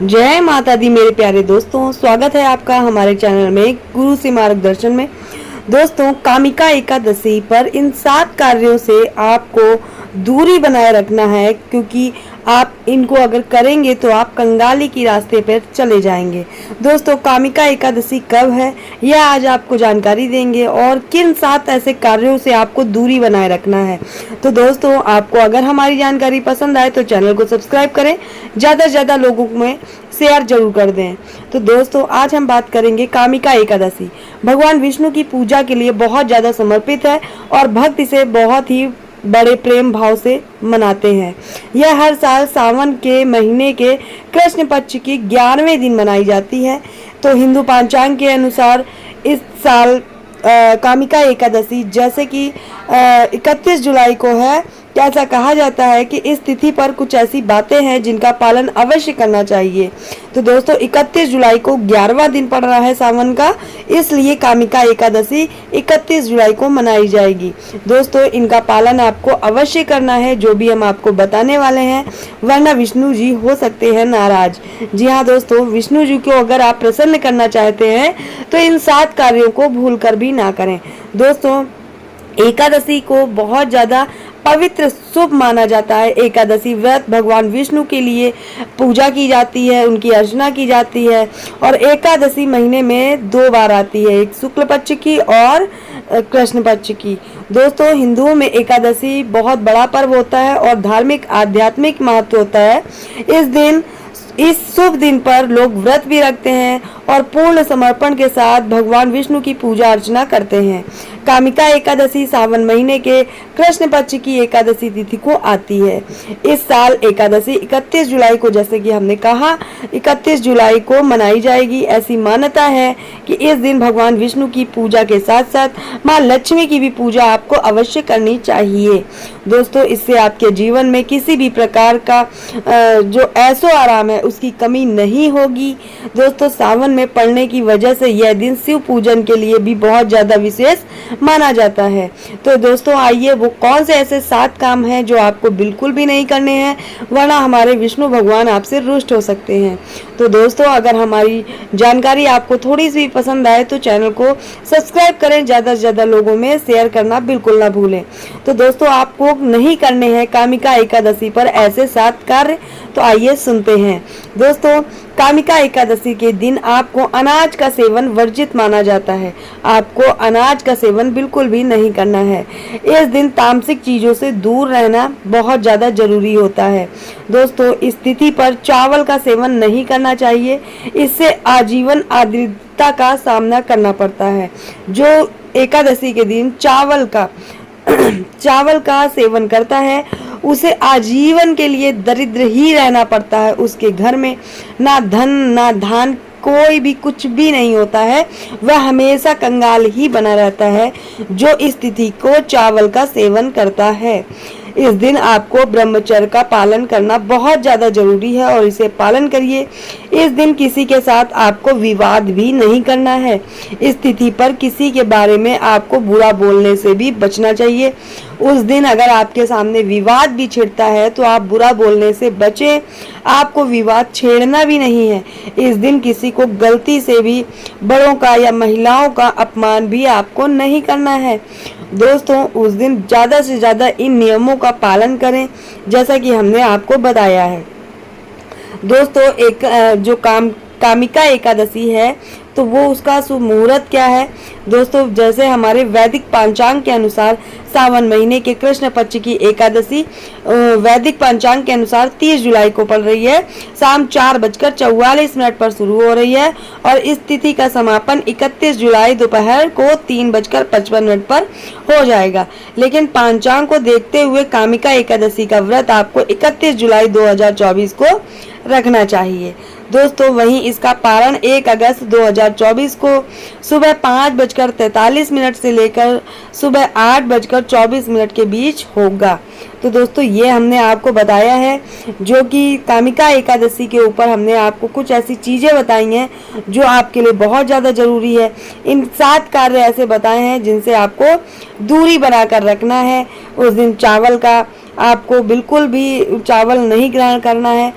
जय माता दी मेरे प्यारे दोस्तों, स्वागत है आपका हमारे चैनल में गुरु से मार्गदर्शन में। दोस्तों, कामिका एकादशी पर इन 7 कार्यों से आपको दूरी बनाए रखना है, क्योंकि आप इनको अगर करेंगे तो आप कंगाली की रास्ते पर चले जाएंगे। दोस्तों, कामिका एकादशी कब है यह आज आपको जानकारी देंगे और किन 7 ऐसे कार्यों से आपको दूरी बनाए रखना है। तो दोस्तों, आपको अगर हमारी जानकारी पसंद आए तो चैनल को सब्सक्राइब करें, ज़्यादा से ज़्यादा लोगों में शेयर जरूर कर दें। तो दोस्तों, आज हम बात करेंगे कामिका एकादशी। भगवान विष्णु की पूजा के लिए बहुत ज़्यादा समर्पित है और भक्त इसे बहुत ही बड़े प्रेम भाव से मनाते हैं। यह हर साल सावन के महीने के कृष्ण पक्ष की 11वें दिन मनाई जाती है। तो हिंदू पंचांग के अनुसार इस साल कामिका एकादशी जैसे कि 31 जुलाई को है। ऐसा कहा जाता है कि इस तिथि पर कुछ ऐसी बातें हैं जिनका पालन अवश्य करना चाहिए। तो दोस्तों, 31 जुलाई को 11वां दिन पड़ रहा है सावन का, इसलिए कामिका एकादशी 31 जुलाई को मनाई जाएगी। दोस्तों, इनका पालन आपको अवश्य करना है, जो भी हम आपको बताने वाले हैं, वरना विष्णु जी हो सकते हैं नाराज। जी हाँ दोस्तों, विष्णु जी को अगर आप प्रसन्न करना चाहते हैं तो इन 7 कार्यों को भूल कर भी ना करें। दोस्तों, एकादशी को बहुत ज़्यादा पवित्र शुभ माना जाता है। एकादशी व्रत भगवान विष्णु के लिए पूजा की जाती है, उनकी अर्चना की जाती है और एकादशी महीने में 2 बार आती है, एक शुक्ल पक्ष की और कृष्ण पक्ष की। दोस्तों, हिंदुओं में एकादशी बहुत बड़ा पर्व होता है और धार्मिक आध्यात्मिक महत्व होता है। इस शुभ दिन पर लोग व्रत भी रखते हैं और पूर्ण समर्पण के साथ भगवान विष्णु की पूजा अर्चना करते हैं। कामिका एकादशी सावन महीने के कृष्ण पक्ष की एकादशी तिथि को आती है। इस साल एकादशी 31 जुलाई को, जैसे कि हमने कहा, 31 जुलाई को मनाई जाएगी। ऐसी मान्यता है कि इस दिन भगवान विष्णु की पूजा के साथ साथ माँ लक्ष्मी की भी पूजा आपको अवश्य करनी चाहिए। दोस्तों, इससे आपके जीवन में किसी भी प्रकार का जो ऐशो आराम है उसकी कमी नहीं होगी। दोस्तों, सावन में पड़ने की वजह से यह दिन शिव पूजन के लिए भी बहुत ज्यादा विशेष माना जाता है। तो दोस्तों, आइए वो कौन से ऐसे 7 काम हैं जो आपको बिल्कुल भी नहीं करने हैं, वरना हमारे विष्णु भगवान आपसे रुष्ट हो सकते हैं। तो दोस्तों, अगर हमारी जानकारी आपको थोड़ी सी पसंद आए तो चैनल को सब्सक्राइब करें, ज़्यादा से ज़्यादा लोगों में शेयर करना बिल्कुल ना भूलें। तो दोस्तों, आपको नहीं करने हैं कामिका एकादशी पर ऐसे 7 कार्य, तो आइए सुनते हैं। दोस्तों, कामिका एकादशी के दिन आपको अनाज का सेवन वर्जित माना जाता है। आपको अनाज का सेवन बिल्कुल भी नहीं करना है। इस दिन तामसिक चीजों से दूर रहना बहुत ज्यादा जरूरी होता है। दोस्तों, इस तिथि पर चावल का सेवन नहीं करना चाहिए, इससे आजीवन आर्द्रता का सामना करना पड़ता है। जो एकादशी के दिन चावल का सेवन करता है उसे आजीवन के लिए दरिद्र ही रहना पड़ता है। उसके घर में ना धन ना धान, कोई भी कुछ भी नहीं होता है, वह हमेशा कंगाल ही बना रहता है जो इस तिथि को चावल का सेवन करता है। इस दिन आपको ब्रह्मचर्य का पालन करना बहुत ज़्यादा जरूरी है और इसे पालन करिए। इस दिन किसी के साथ आपको विवाद भी नहीं करना है। इस तिथि पर किसी के बारे में आपको बुरा बोलने से भी बचना चाहिए। उस दिन अगर आपके सामने विवाद भी छिड़ता है तो आप बुरा बोलने से बचें, आपको विवाद छेड़ना भी नहीं है। इस दिन किसी को गलती से भी बड़ों का या महिलाओं का अपमान भी आपको नहीं करना है। दोस्तों, उस दिन ज़्यादा से ज़्यादा इन नियमों का पालन करें, जैसा कि हमने आपको बताया है। दोस्तों, जो कामिका एकादशी है तो वो उसका शुभ मुहूर्त क्या है। दोस्तों, जैसे हमारे वैदिक पंचांग के अनुसार सावन महीने के कृष्ण पक्ष की एकादशी वैदिक पंचांग के अनुसार 30 जुलाई को पड़ रही है। शाम 4:44 पर शुरू हो रही है और इस तिथि का समापन 31 जुलाई दोपहर को 3:55 पर हो जाएगा। लेकिन पंचांग को देखते हुए कामिका एकादशी का व्रत आपको 31 जुलाई 2024 को रखना चाहिए। दोस्तों, वहीं इसका पारण 1 अगस्त 2024 को सुबह 5:43 से लेकर सुबह 8:24 के बीच होगा। तो दोस्तों, ये हमने आपको बताया है जो कि कामिका एकादशी के ऊपर हमने आपको कुछ ऐसी चीज़ें बताई हैं जो आपके लिए बहुत ज़्यादा ज़रूरी है। इन 7 कार्य ऐसे बताए हैं जिनसे आपको दूरी बनाकर रखना है। उस दिन चावल का आपको बिल्कुल भी चावल नहीं ग्रहण करना है।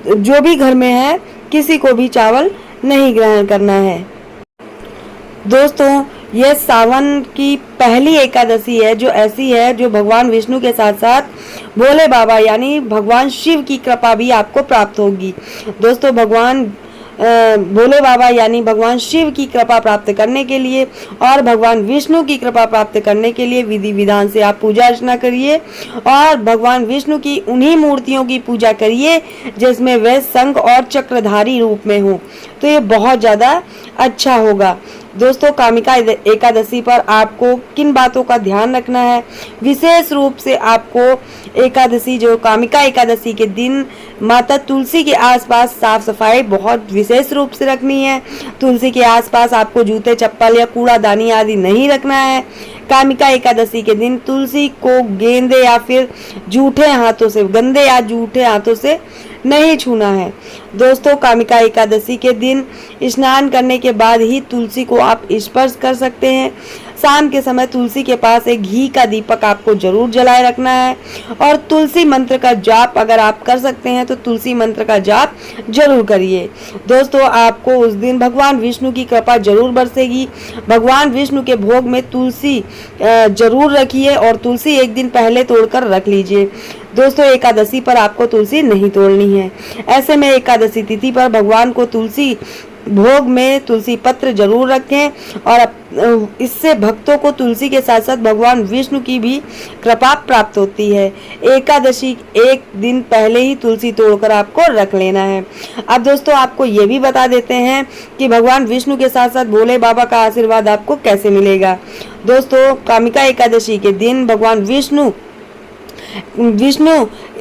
जो भी घर में है किसी को भी चावल नहीं ग्रहण करना है। दोस्तों यह सावन की पहली एकादशी है जो ऐसी है जो भगवान विष्णु के साथ साथ भोले बाबा यानी भगवान शिव की कृपा भी आपको प्राप्त होगी। दोस्तों भगवान भोले बाबा यानी भगवान शिव की कृपा प्राप्त करने के लिए और भगवान विष्णु की कृपा प्राप्त करने के लिए विधि विधान से आप पूजा अर्चना करिए और भगवान विष्णु की उन्हीं मूर्तियों की पूजा करिए जिसमें वे शंख और चक्रधारी रूप में हो, तो ये बहुत ज़्यादा अच्छा होगा। दोस्तों कामिका एकादशी पर आपको किन बातों का ध्यान रखना है, विशेष रूप से आपको एकादशी जो कामिका एकादशी के दिन माता तुलसी के आसपास साफ सफाई बहुत विशेष रूप से रखनी है। तुलसी के आसपास आपको जूते चप्पल या कूड़ादानी आदि नहीं रखना है। कामिका एकादशी के दिन तुलसी को गेंदे या फिर जूठे हाथों से, गंदे या जूठे हाथों से नहीं छूना है। दोस्तों कामिका एकादशी के दिन स्नान करने के बाद ही तुलसी को आप स्पर्श कर सकते हैं। शाम के समय तुलसी के पास एक घी का दीपक आपको जरूर जलाए रखना है और तुलसी मंत्र का जाप अगर आप कर सकते हैं तो तुलसी मंत्र का जाप जरूर करिए। दोस्तों आपको उस दिन भगवान विष्णु की कृपा जरूर बरसेगी। भगवान विष्णु के भोग में तुलसी जरूर रखिए और तुलसी एक दिन पहले तोड़कर रख लीजिए। दोस्तों एकादशी पर आपको तुलसी नहीं तोड़नी है। ऐसे में एकादशी तिथि पर भगवान को तुलसी भोग में तुलसी पत्र जरूर रखें और इससे भक्तों को तुलसी के साथ साथ भगवान विष्णु की भी कृपा प्राप्त होती है। एकादशी एक दिन पहले ही तुलसी तोड़कर आपको रख लेना है। अब दोस्तों आपको ये भी बता देते हैं कि भगवान विष्णु के साथ साथ भोले बाबा का आशीर्वाद आपको कैसे मिलेगा। दोस्तों कामिका एकादशी के दिन भगवान विष्णु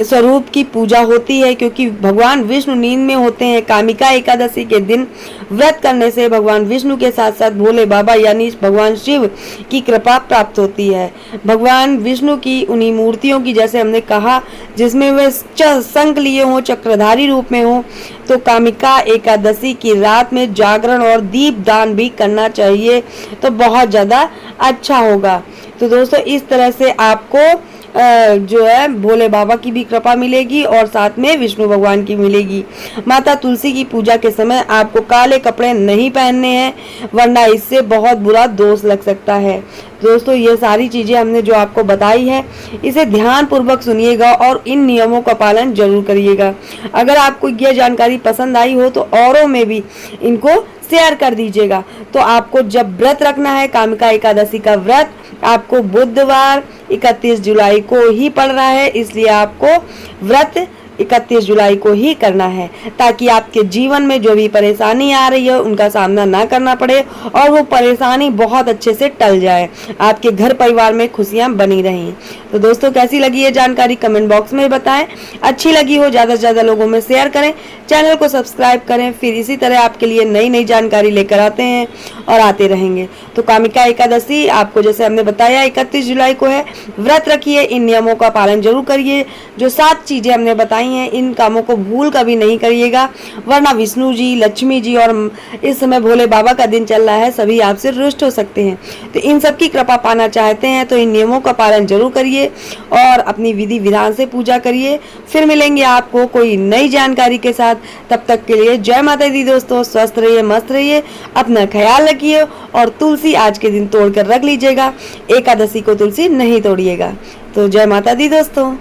स्वरूप की पूजा होती है क्योंकि भगवान विष्णु नींद में होते हैं। कामिका एकादशी के दिन व्रत करने से भगवान विष्णु के साथ साथ भोले बाबा यानी भगवान शिव की कृपा प्राप्त होती है। भगवान विष्णु की उन्हीं मूर्तियों की जैसे हमने कहा जिसमें वे शंख लिए हों, चक्रधारी रूप में हो, तो कामिका एकादशी की रात में जागरण और दीप दान भी करना चाहिए तो बहुत ज़्यादा अच्छा होगा। तो दोस्तों इस तरह से आपको जो है भोले बाबा की भी कृपा मिलेगी और साथ में विष्णु भगवान की मिलेगी। माता तुलसी की पूजा के समय आपको काले कपड़े नहीं पहनने हैं वरना इससे बहुत बुरा दोष लग सकता है। दोस्तों ये सारी चीजें हमने जो आपको बताई है इसे ध्यान पूर्वक सुनिएगा और इन नियमों का पालन जरूर करिएगा। अगर आपको यह जानकारी पसंद आई हो तो औरों में भी इनको शेयर कर दीजिएगा। तो आपको जब व्रत रखना है कामिका एकादशी का व्रत आपको बुधवार 31 जुलाई को ही पड़ रहा है, इसलिए आपको व्रत 31 जुलाई को ही करना है ताकि आपके जीवन में जो भी परेशानी आ रही है उनका सामना ना करना पड़े और वो परेशानी बहुत अच्छे से टल जाए, आपके घर परिवार में खुशियां बनी रहें। तो दोस्तों कैसी लगी ये जानकारी कमेंट बॉक्स में बताएं। अच्छी लगी हो ज़्यादा से ज़्यादा लोगों में शेयर करें, चैनल को सब्सक्राइब करें। फिर इसी तरह आपके लिए नई नई जानकारी लेकर आते हैं और आते रहेंगे। तो कामिका एकादशी आपको जैसे हमने बताया 31 जुलाई को है। व्रत रखिए, इन नियमों का पालन जरूर करिए। जो 7 चीज़ें हमने बताई हैं इन कामों को भूल कभी नहीं करिएगा वरना विष्णु जी, लक्ष्मी जी और इस समय भोले बाबा का दिन चल रहा है, सभी आपसे रुष्ट हो सकते हैं। तो इन सब की कृपा पाना चाहते हैं तो इन नियमों का पालन जरूर करिए और अपनी विधि विधान से पूजा करिए। फिर मिलेंगे आपको कोई नई जानकारी के साथ, तब तक के लिए जय माता दी दोस्तों। स्वस्थ रहिए, मस्त रहिए, अपना ख्याल रखिए और तुलसी आज के दिन तोड़ कर रख लीजिएगा। एकादशी को तुलसी नहीं तोड़िएगा। तो जय माता दी दोस्तों।